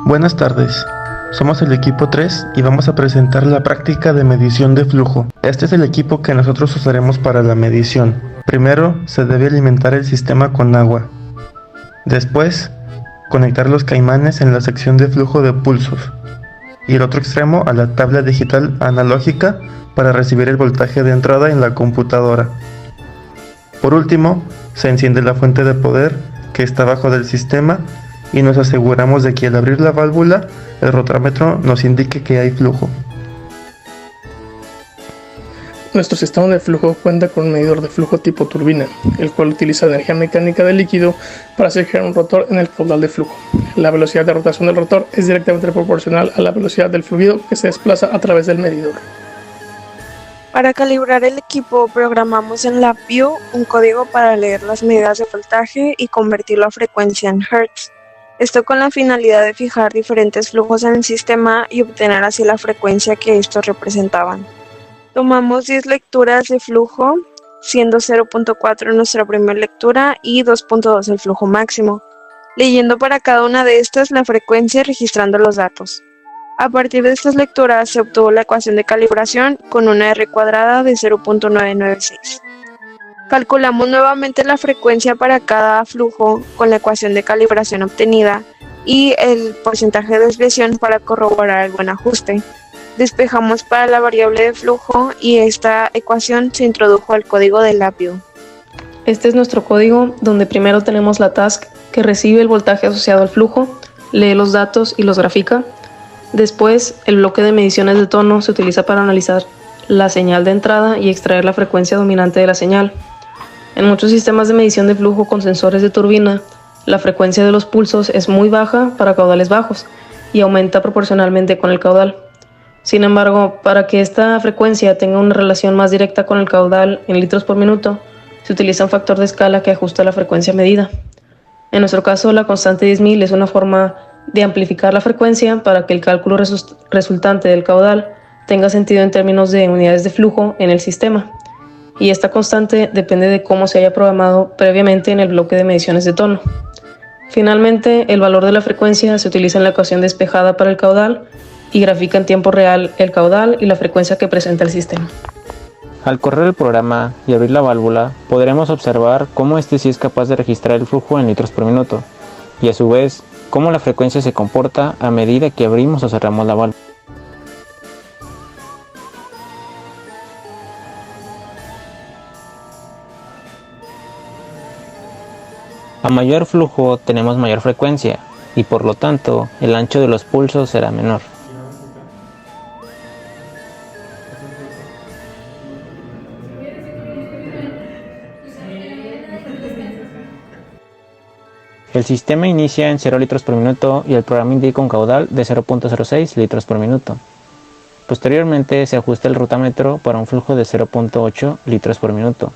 Buenas tardes, somos el equipo 3 y vamos a presentar la práctica de medición de flujo. Este es el equipo que nosotros usaremos para la medición. Primero, se debe alimentar el sistema con agua. Después, conectar los caimanes en la sección de flujo de pulsos y el otro extremo a la tabla digital analógica para recibir el voltaje de entrada en la computadora. Por último, se enciende la fuente de poder que está abajo del sistema y nos aseguramos de que al abrir la válvula, el rotámetro nos indique que hay flujo. Nuestro sistema de flujo cuenta con un medidor de flujo tipo turbina, el cual utiliza energía mecánica del líquido para hacer girar un rotor en el caudal de flujo. La velocidad de rotación del rotor es directamente proporcional a la velocidad del fluido que se desplaza a través del medidor. Para calibrar el equipo, programamos en LabVIEW un código para leer las medidas de voltaje y convertirlo a frecuencia en Hertz. Esto con la finalidad de fijar diferentes flujos en el sistema y obtener así la frecuencia que estos representaban. Tomamos 10 lecturas de flujo, siendo 0.4 nuestra primera lectura y 2.2 el flujo máximo, leyendo para cada una de estas la frecuencia y registrando los datos. A partir de estas lecturas se obtuvo la ecuación de calibración con una R cuadrada de 0.996. Calculamos nuevamente la frecuencia para cada flujo con la ecuación de calibración obtenida y el porcentaje de desviación para corroborar el buen ajuste. Despejamos para la variable de flujo y esta ecuación se introdujo al código de LabVIEW. Este es nuestro código, donde primero tenemos la task que recibe el voltaje asociado al flujo, lee los datos y los grafica. Después, el bloque de mediciones de tono se utiliza para analizar la señal de entrada y extraer la frecuencia dominante de la señal. En muchos sistemas de medición de flujo con sensores de turbina, la frecuencia de los pulsos es muy baja para caudales bajos y aumenta proporcionalmente con el caudal. Sin embargo, para que esta frecuencia tenga una relación más directa con el caudal en litros por minuto, se utiliza un factor de escala que ajusta la frecuencia medida. En nuestro caso, la constante 10.000 es una forma de amplificar la frecuencia para que el cálculo resultante del caudal tenga sentido en términos de unidades de flujo en el sistema. Y esta constante depende de cómo se haya programado previamente en el bloque de mediciones de tono. Finalmente, el valor de la frecuencia se utiliza en la ecuación despejada para el caudal y grafica en tiempo real el caudal y la frecuencia que presenta el sistema. Al correr el programa y abrir la válvula, podremos observar cómo este sí es capaz de registrar el flujo en litros por minuto, y a su vez, cómo la frecuencia se comporta a medida que abrimos o cerramos la válvula. A mayor flujo tenemos mayor frecuencia, y por lo tanto, el ancho de los pulsos será menor. El sistema inicia en 0 litros por minuto y el programa indica un caudal de 0.06 litros por minuto. Posteriormente se ajusta el rotámetro para un flujo de 0.8 litros por minuto,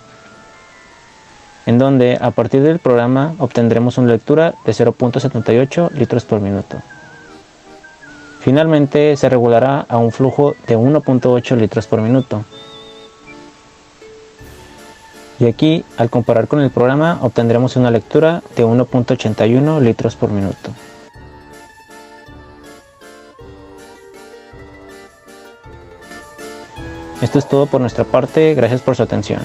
en donde a partir del programa obtendremos una lectura de 0.78 litros por minuto. Finalmente se regulará a un flujo de 1.8 litros por minuto. Y aquí, al comparar con el programa, obtendremos una lectura de 1.81 litros por minuto. Esto es todo por nuestra parte, gracias por su atención.